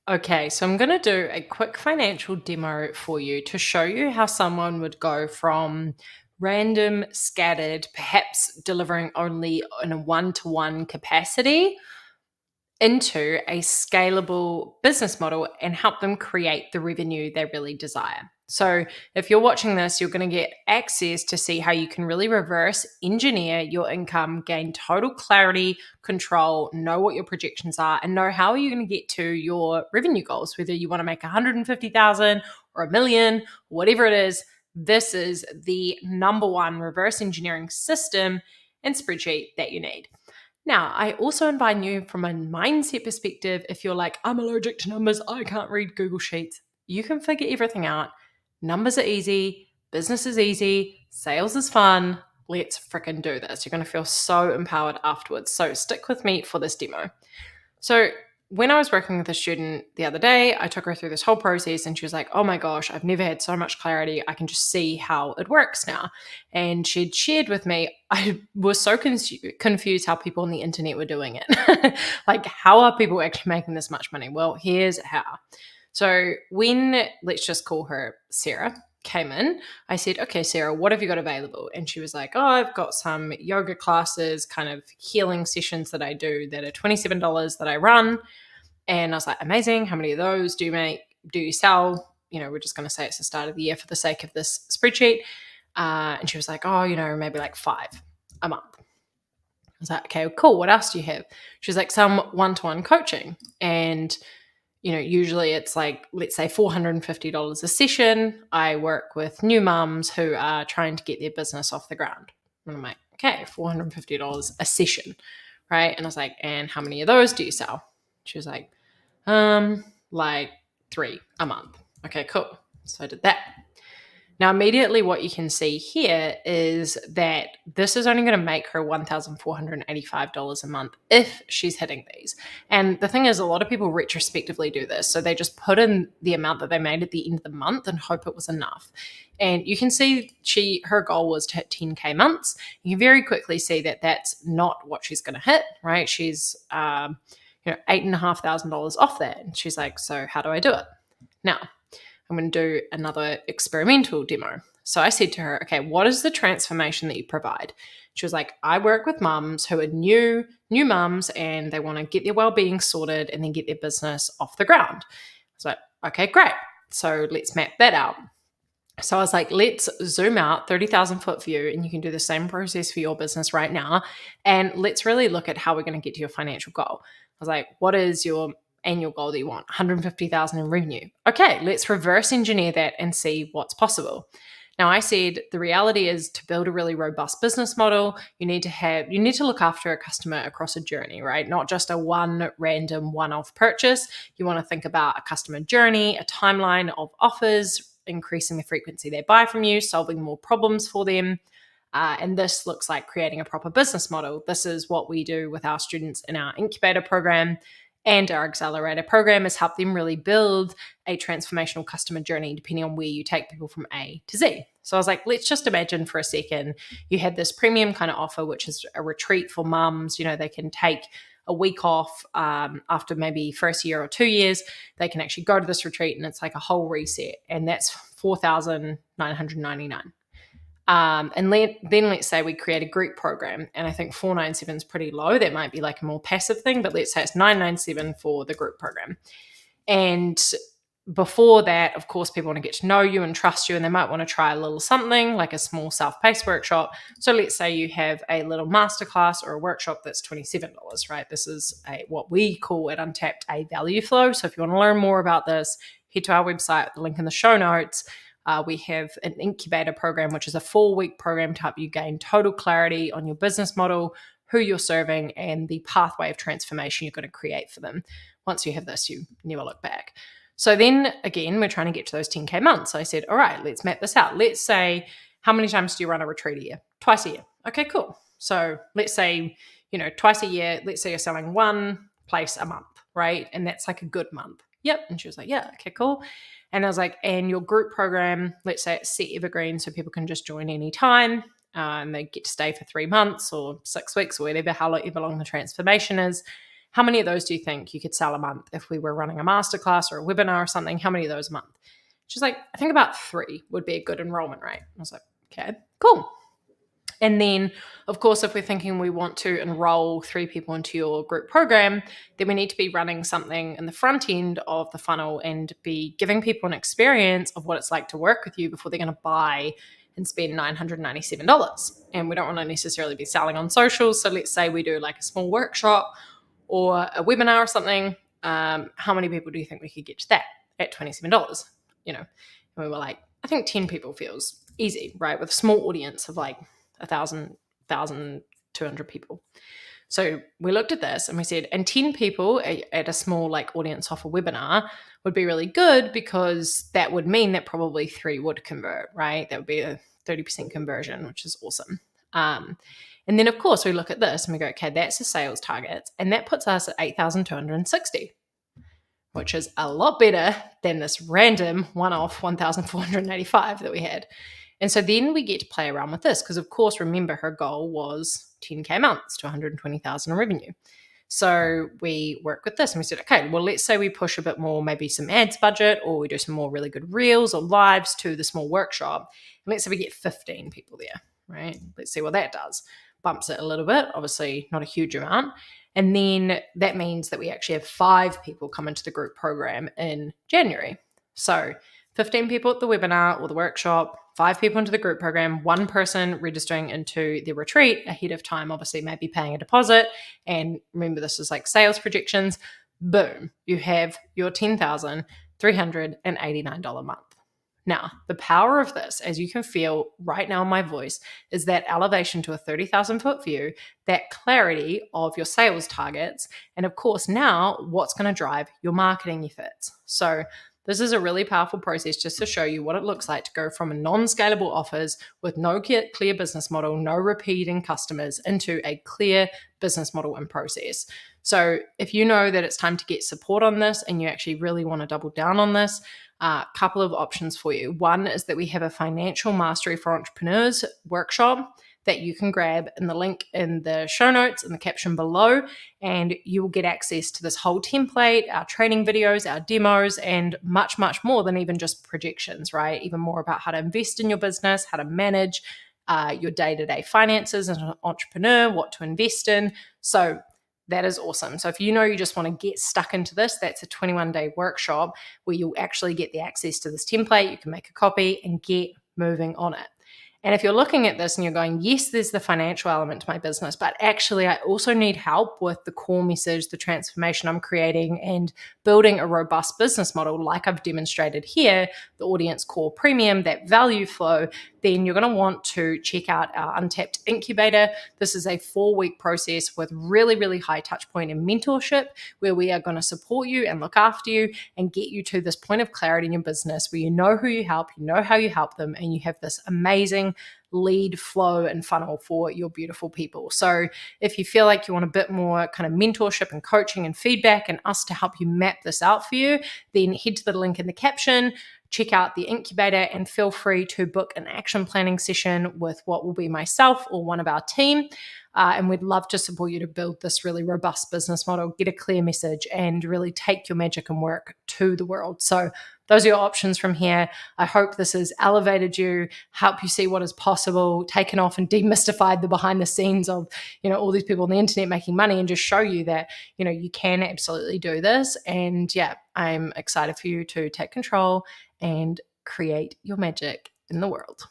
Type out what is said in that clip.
Okay, so I'm going to do a quick financial demo for you to show you how someone would go from random, scattered, perhaps delivering only in a one-to-one capacity into a scalable business model and help them create the revenue they really desire. So, if you're watching this, you're going to get access to see how you can really reverse engineer your income, gain total clarity, control, know what your projections are, and know how you're going to get to your revenue goals, whether you want to make 150,000 or a million, whatever it is. This is the number one reverse engineering system and spreadsheet that you need. Now, I also invite you from a mindset perspective. If you're like, I'm allergic to numbers, I can't read Google Sheets, you can figure everything out. Numbers are easy, business is easy, sales is fun. Let's freaking do this. You're going to feel so empowered afterwards. So stick with me for this demo. So when I was working with a student the other day, I took her through this whole process and she was like, oh my gosh, I've never had so much clarity. I can just see how it works now. And she'd shared with me, I was so confused how people on the internet were doing it. Like, how are people actually making this much money? Well, here's how. So when, let's just call her Sarah, came in, I said, okay, Sarah, what have you got available? And she was like, oh, I've got some yoga classes, kind of healing sessions that I do that are $27 that I run. And I was like, amazing. How many of those do you make? Do you sell? We're just going to say it's the start of the year for the sake of this spreadsheet. And she was like, oh, maybe like 5 a month. I was like, okay, cool. What else do you have? She was like, some one-to-one coaching. And usually it's like, let's say $450 a session. I work with new mums who are trying to get their business off the ground. And I'm like, okay, $450 a session, right? And I was like, and how many of those do you sell? She was like 3 a month. Okay, cool. So I did that. Now, immediately what you can see here is that this is only going to make her $1,485 a month if she's hitting these. And the thing is, a lot of people retrospectively do this. So they just put in the amount that they made at the end of the month and hope it was enough. And you can see her goal was to hit 10K months. You very quickly see that that's not what she's going to hit, right? She's, $8,500 off that. And she's like, so how do I do it? Now, I'm going to do another experimental demo. So I said to her, okay, what is the transformation that you provide? She was like, I work with mums who are new mums and they want to get their well-being sorted and then get their business off the ground. I was like, okay, great. So let's map that out. So I was like, let's zoom out 30,000 foot view, and you can do the same process for your business right now. And let's really look at how we're going to get to your financial goal. I was like, what is your annual goal that you want? 150,000 in revenue. Okay, let's reverse engineer that and see what's possible. Now, I said the reality is to build a really robust business model, you need to look after a customer across a journey, right? Not just a random one-off purchase. You want to think about a customer journey, a timeline of offers, increasing the frequency they buy from you, solving more problems for them. And this looks like creating a proper business model. This is what we do with our students in our incubator program. And our accelerator program is help them really build a transformational customer journey depending on where you take people from A to Z. So I was like, let's just imagine for a second you had this premium kind of offer, which is a retreat for mums. They can take a week off after maybe first year or 2 years. They can actually go to this retreat and it's like a whole reset. And that's $4,999. And then let's say we create a group program, and I think 497 is pretty low. That might be like a more passive thing, but let's say it's 997 for the group program. And before that, of course, people want to get to know you and trust you, and they might want to try a little something like a small self-paced workshop. So let's say you have a little masterclass or a workshop that's $27, right? This is what we call at Untapped a value flow. So if you want to learn more about this, head to our website, the link in the show notes. We have an incubator program, which is a 4-week program to help you gain total clarity on your business model, who you're serving, and the pathway of transformation you're going to create for them. Once you have this, you never look back. So then again, we're trying to get to those 10K months. So I said, all right, let's map this out. Let's say, how many times do you run a retreat a year? Twice a year. Okay, cool. So let's say, twice a year, let's say you're selling one place a month, right? And that's like a good month. Yep. And she was like, yeah, okay, cool. And I was like, and your group program, let's say it's set evergreen so people can just join anytime and they get to stay for 3 months or 6 weeks or whatever, however long the transformation is. How many of those do you think you could sell a month if we were running a masterclass or a webinar or something? How many of those a month? She's like, I think about 3 would be a good enrollment rate. I was like, okay, cool. And then, of course, if we're thinking we want to enroll 3 people into your group program, then we need to be running something in the front end of the funnel and be giving people an experience of what it's like to work with you before they're going to buy and spend $997. And we don't want to necessarily be selling on socials. So let's say we do like a small workshop or a webinar or something. How many people do you think we could get to that at $27? And we were like, I think 10 people feels easy, right? With a small audience of like 1,200 people. So we looked at this and we said, and 10 people at a small like audience off a webinar would be really good, because that would mean that probably 3 would convert, right? That would be a 30% conversion, which is awesome. And then of course we look at this and we go, okay, that's the sales target, and that puts us at 8,260, which is a lot better than this random one-off 1,485 that we had. And so then we get to play around with this, because of course, remember, her goal was 10K months to 120,000 in revenue. So we work with this and we said, okay, well, let's say we push a bit more, maybe some ads budget, or we do some more really good reels or lives to the small workshop. And let's say we get 15 people there, right? Let's see what that does. Bumps it a little bit, obviously not a huge amount. And then that means that we actually have 5 people come into the group program in January. So 15 people at the webinar or the workshop, 5 people into the group program, 1 person registering into the retreat ahead of time, obviously maybe paying a deposit. And remember, this is like sales projections. Boom, you have your $10,389 a month. Now, the power of this, as you can feel right now in my voice, is that elevation to a 30,000 foot view, that clarity of your sales targets, and of course now what's going to drive your marketing efforts. So this is a really powerful process just to show you what it looks like to go from a non-scalable offers with no clear business model, no repeating customers, into a clear business model and process. So if you know that it's time to get support on this and you actually really want to double down on this, a couple of options for you. One is that we have a financial mastery for entrepreneurs workshop that you can grab in the link in the show notes in the caption below, and you will get access to this whole template, our training videos, our demos, and much, much more than even just projections, right? Even more about how to invest in your business, how to manage your day-to-day finances as an entrepreneur, what to invest in. So that is awesome. So if you know you just want to get stuck into this, that's a 21-day workshop where you'll actually get the access to this template. You can make a copy and get moving on it. And if you're looking at this and you're going, yes, there's the financial element to my business, but actually I also need help with the core message, the transformation I'm creating, and building a robust business model like I've demonstrated here, the audience core premium, that value flow, then you're going to want to check out our Untapped Incubator. This is a 4-week process with really, really high touch point and mentorship, where we are going to support you and look after you and get you to this point of clarity in your business where you know who you help, you know how you help them, and you have this amazing lead flow and funnel for your beautiful people. So if you feel like you want a bit more kind of mentorship and coaching and feedback and us to help you map this out for you, then head to the link in the caption, check out the incubator, and feel free to book an action planning session with what will be myself or one of our team. And we'd love to support you to build this really robust business model, get a clear message, and really take your magic and work to the world. So those are your options from here. I hope this has elevated you, helped you see what is possible, taken off and demystified the behind the scenes of, all these people on the internet making money, and just show you that, you can absolutely do this. And yeah, I'm excited for you to take control and create your magic in the world.